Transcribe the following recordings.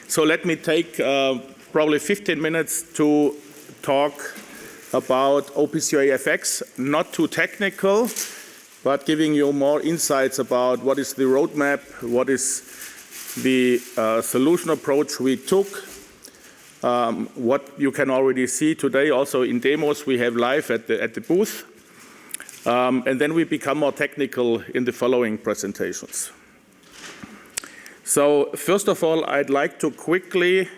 So let me take probably 15 minutes to talk about OPC-UA-FX, not too technical, but giving you more insights about what is the roadmap, what is the solution approach we took, what you can already see today also in demos we have live at the booth, and then we become more technical in the following presentations. So first of all, I'd like to quickly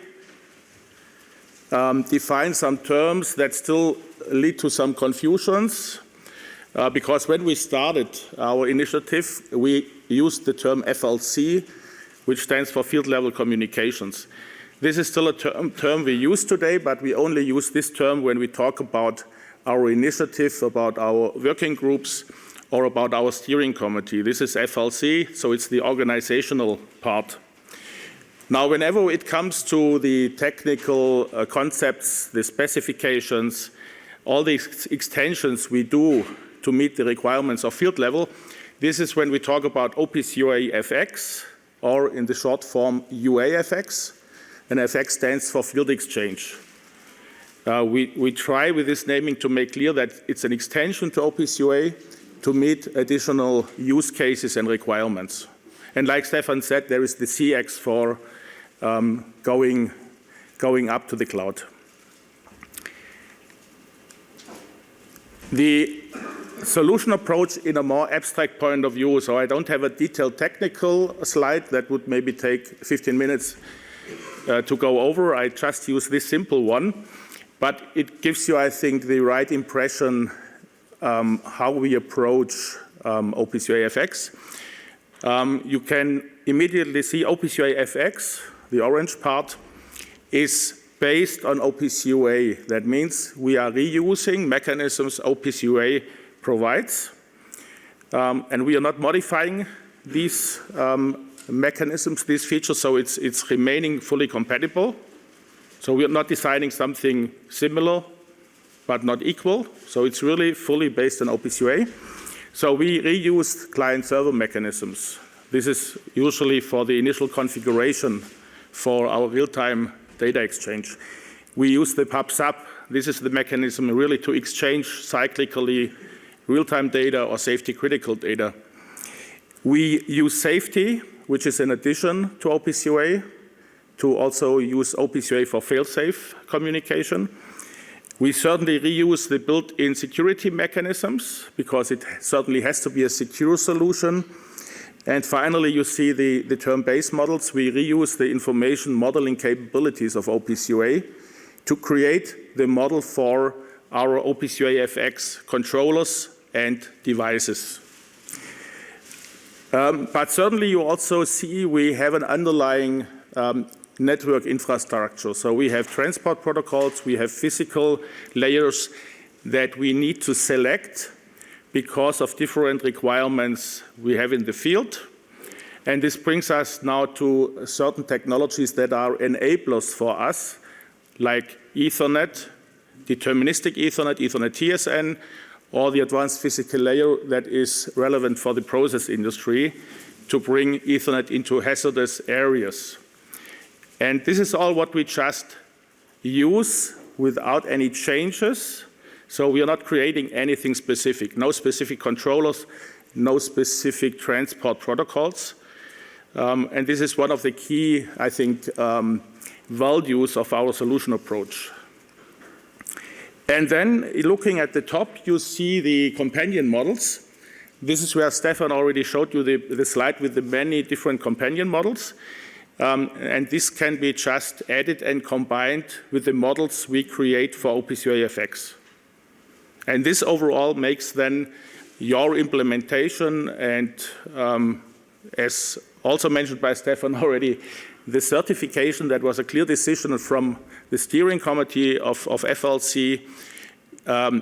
define some terms that still lead to some confusions, because when we started our initiative, we used the term FLC, which stands for Field Level Communications. This is still a term we use today, but we only use this term when we talk about our initiative, about our working groups, or about our steering committee. This is FLC, so it's the organizational part. Now, whenever it comes to the technical concepts, the specifications, all the extensions we do to meet the requirements of field level, this is when we talk about OPC-UA-FX, or in the short form UA-FX, and FX stands for field exchange. We try with this naming to make clear that it's an extension to OPC-UA to meet additional use cases and requirements. And like Stefan said, there is the CX for going up to the cloud. The solution approach in a more abstract point of view, so I don't have a detailed technical slide that would maybe take 15 minutes to go over. I just use this simple one, but it gives you, I think, the right impression how we approach OPC-UA-FX. You can immediately see OPC-UA-FX, the orange part, is based on OPC-UA. That means we are reusing mechanisms OPC-UA provides, and we are not modifying these mechanisms, these features, so it's remaining fully compatible. So we are not designing something similar but not equal, so it's really fully based on OPC-UA. So we reuse client-server mechanisms. This is usually for the initial configuration for our real-time data exchange. We use the pub/sub. This is the mechanism really to exchange cyclically real-time data or safety-critical data. We use safety, which is in addition to OPC-UA, to also use OPC-UA for fail-safe communication. We certainly reuse the built-in security mechanisms because it certainly has to be a secure solution. And finally, you see the term base models. We reuse the information modeling capabilities of OPC-UA to create the model for our OPC-UA-FX controllers and devices. But certainly you also see we have an underlying network infrastructure. So we have transport protocols, we have physical layers that we need to select because of different requirements we have in the field. And this brings us now to certain technologies that are enablers for us, like Ethernet, deterministic Ethernet, Ethernet TSN, or the advanced physical layer that is relevant for the process industry to bring Ethernet into hazardous areas. And this is all what we just use without any changes. So we are not creating anything specific, no specific controllers, no specific transport protocols. And this is one of the key, I think, values of our solution approach. And then looking at the top, you see the companion models. This is where Stefan already showed you the slide with the many different companion models. And this can be just added and combined with the models we create for OPC-UA-FX. And this overall makes then your implementation and, as also mentioned by Stefan already, the certification that was a clear decision from the steering committee of FLC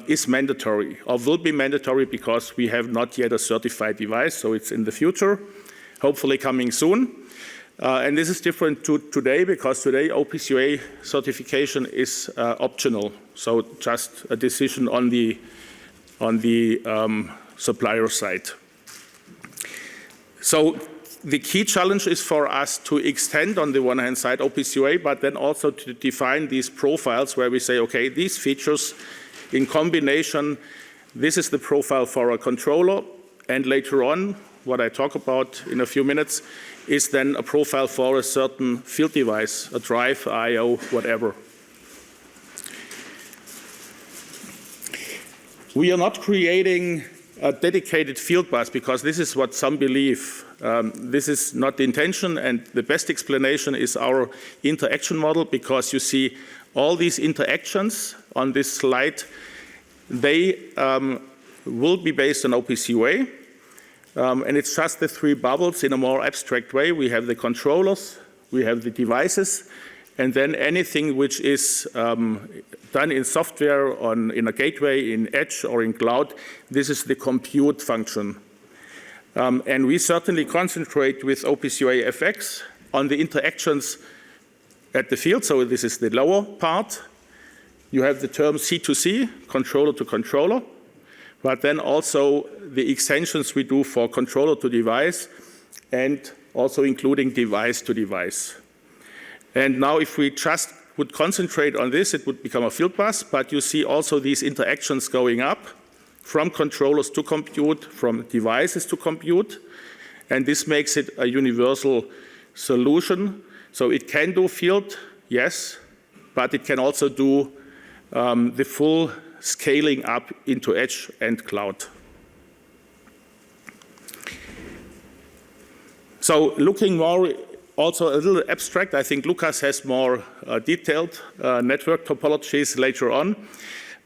is mandatory, or will be mandatory, because we have not yet a certified device, so it's in the future, hopefully coming soon. And this is different to today, because today OPC-UA certification is optional, so just a decision on the supplier side. So the key challenge is for us to extend on the one hand side OPC UA, but then also to define these profiles where we say, okay, these features in combination, this is the profile for a controller, and later on, what I talk about in a few minutes, is then a profile for a certain field device, a drive, I/O, whatever. We are not creating a dedicated field bus because this is what some believe. This is not the intention, and the best explanation is our interaction model, because you see all these interactions on this slide, they will be based on OPC UA. And it's just the three bubbles in a more abstract way. We have the controllers, we have the devices, and then anything which is done in software, in a gateway, in edge, or in cloud, this is the compute function. And we certainly concentrate with OPC UA FX on the interactions at the field. So this is the lower part. You have the term C2C, controller to controller, but then also the extensions we do for controller to device, and also including device to device. And now if we just would concentrate on this, it would become a field bus, but you see also these interactions going up from controllers to compute, from devices to compute, and this makes it a universal solution. So it can do field, yes, but it can also do the full scaling up into edge and cloud. So looking more, also a little abstract, I think Lucas has more detailed network topologies later on.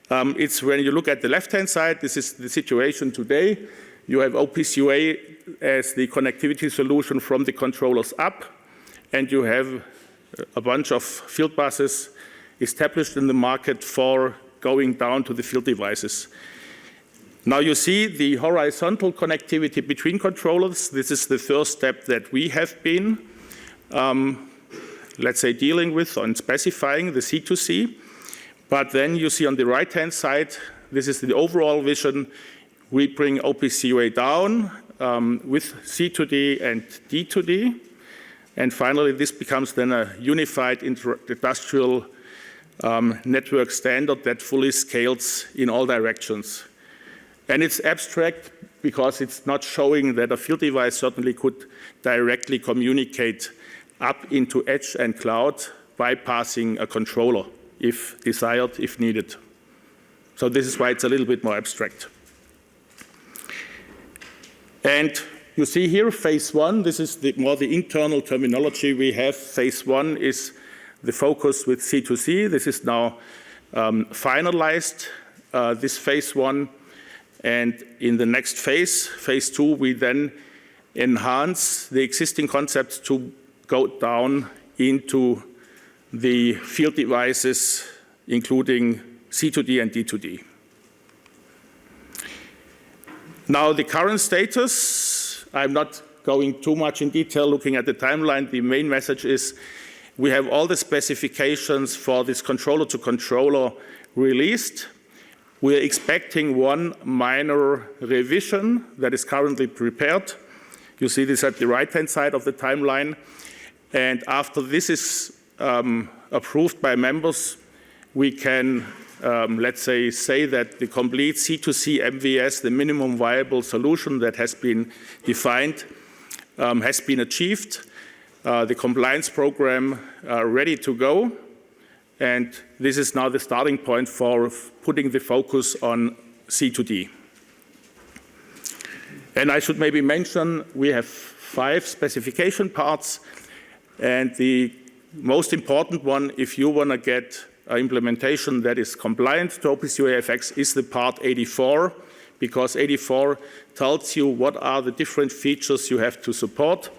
It's when you look at the left-hand side, this is the situation today. You have OPC UA as the connectivity solution from the controllers up, and you have a bunch of field buses established in the market for going down to the field devices. Now you see the horizontal connectivity between controllers. This is the first step that we have been, let's say, dealing with on specifying the C2C. But then you see on the right-hand side, this is the overall vision. We bring OPC UA down with C to D and D to D. And finally, this becomes then a unified industrial network standard that fully scales in all directions. And it's abstract because it's not showing that a field device certainly could directly communicate up into edge and cloud, bypassing a controller if desired, if needed. So this is why it's a little bit more abstract. And you see here phase one, this is more the internal terminology we have. Phase one is the focus with C2C. This is now finalized, this phase one. And in the next phase, phase two, we then enhance the existing concepts to go down into the field devices, including C2D and D2D. Now, the current status, I'm not going too much in detail looking at the timeline. The main message is we have all the specifications for this controller to controller released. We're expecting one minor revision that is currently prepared. You see this at the right-hand side of the timeline. And after this is approved by members, we can, let's say that the complete C2C MVS, the minimum viable solution that has been defined, has been achieved. The compliance program ready to go. And this is now the starting point for putting the focus on C2D. And I should maybe mention we have 5 specification parts. And the most important one, if you want to get an implementation that is compliant to OPC UA FX, is the part 84, because 84 tells you what are the different features you have to support.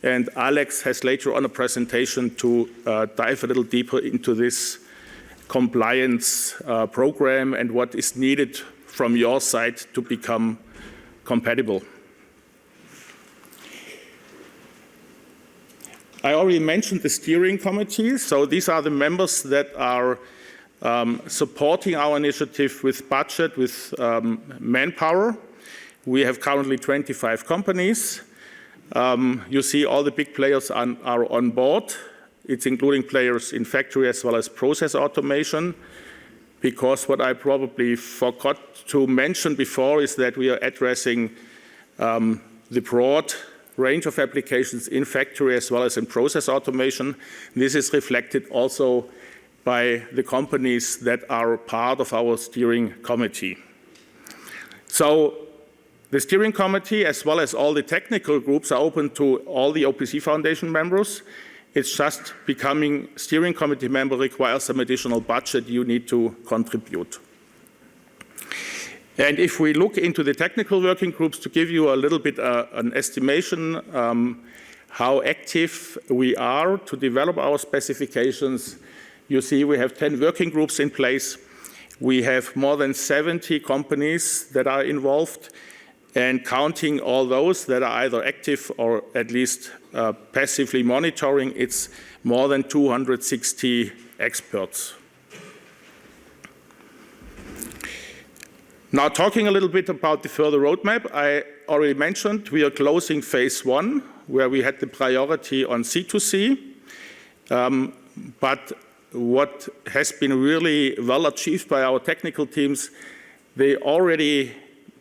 And Alex has later on a presentation to dive a little deeper into this compliance program and what is needed from your side to become compatible. I already mentioned the steering committee. So these are the members that are supporting our initiative with budget, with manpower. We have currently 25 companies. You see all the big players are on board. It's including players in factory as well as process automation, because what I probably forgot to mention before is that we are addressing the broad range of applications in factory as well as in process automation. This is reflected also by the companies that are part of our steering committee. So the steering committee, as well as all the technical groups, are open to all the OPC Foundation members. It's just becoming steering committee member requires some additional budget you need to contribute. And if we look into the technical working groups, to give you a little bit an estimation how active we are to develop our specifications, you see we have 10 working groups in place. We have more than 70 companies that are involved, and counting all those that are either active or at least passively monitoring, it's more than 260 experts. Now, talking a little bit about the further roadmap, I already mentioned we are closing phase 1, where we had the priority on C2C. But what has been really well achieved by our technical teams, they already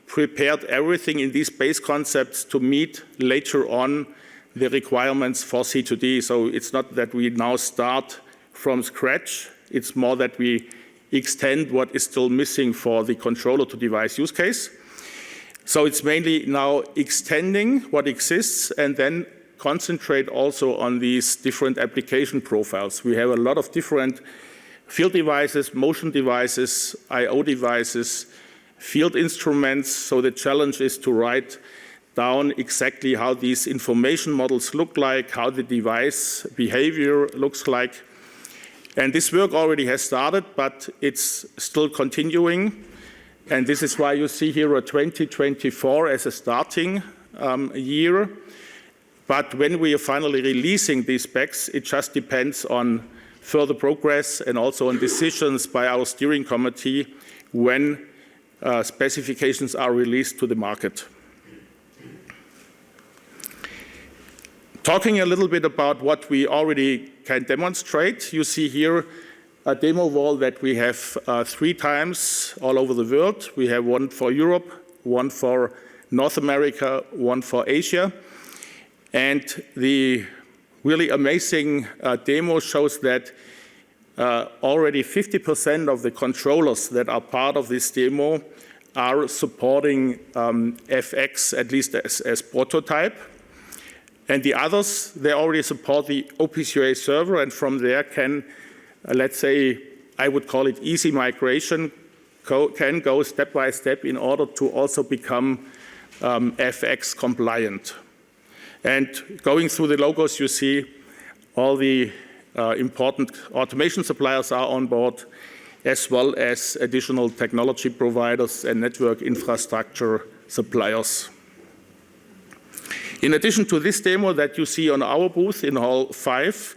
prepared everything in these base concepts to meet later on the requirements for C2D. So it's not that we now start from scratch. It's more that we extend what is still missing for the controller to device use case. So it's mainly now extending what exists and then concentrate also on these different application profiles. We have a lot of different field devices, motion devices, I/O devices, field instruments. So the challenge is to write down exactly how these information models look like, how the device behavior looks like. And this work already has started, but it's still continuing. And this is why you see here a 2024 as a starting year. But when we are finally releasing these specs, it just depends on further progress and also on decisions by our steering committee when specifications are released to the market. Talking a little bit about what we already can demonstrate, you see here a demo wall that we have 3 times all over the world. We have one for Europe, one for North America, one for Asia. And the really amazing demo shows that already 50% of the controllers that are part of this demo are supporting FX, at least as prototype. And the others, they already support the OPC server, and from there can, let's say, I would call it easy migration, can go step by step in order to also become FX compliant. And going through the logos, you see all the important automation suppliers are on board, as well as additional technology providers and network infrastructure suppliers. In addition to this demo that you see on our booth in Hall 5,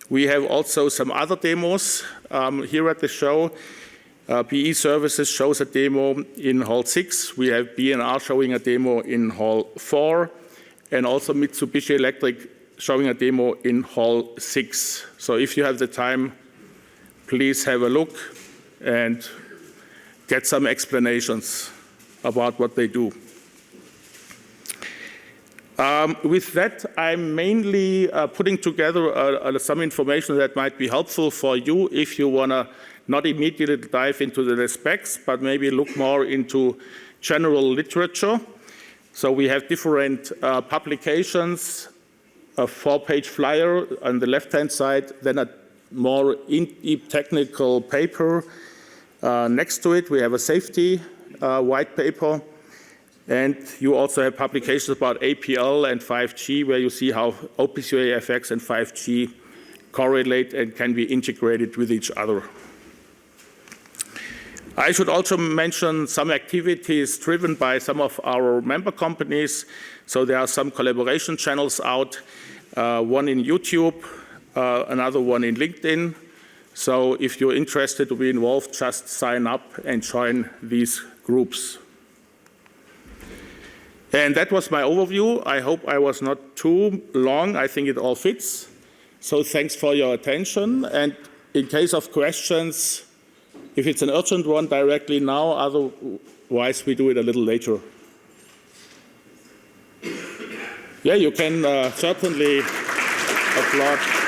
we have also some other demos here at the show. BE Services shows a demo in Hall 6. We have B&R showing a demo in Hall 4, and also Mitsubishi Electric showing a demo in Hall 6. So if you have the time, please have a look and get some explanations about what they do. With that, I'm mainly putting together some information that might be helpful for you if you want to not immediately dive into the specs, but maybe look more into general literature. So we have different publications, a 4-page flyer on the left-hand side, then a more in-depth technical paper. Next to it, we have a safety white paper. And you also have publications about APL and 5G, where you see how OPC FX and 5G correlate and can be integrated with each other. I should also mention some activities driven by some of our member companies. So there are some collaboration channels out, one in YouTube, another one in LinkedIn. So if you're interested to be involved, just sign up and join these groups. And that was my overview. I hope I was not too long. I think it all fits. So thanks for your attention. And in case of questions, if it's an urgent one, directly now. Otherwise, we do it a little later. Yeah, you can certainly applaud.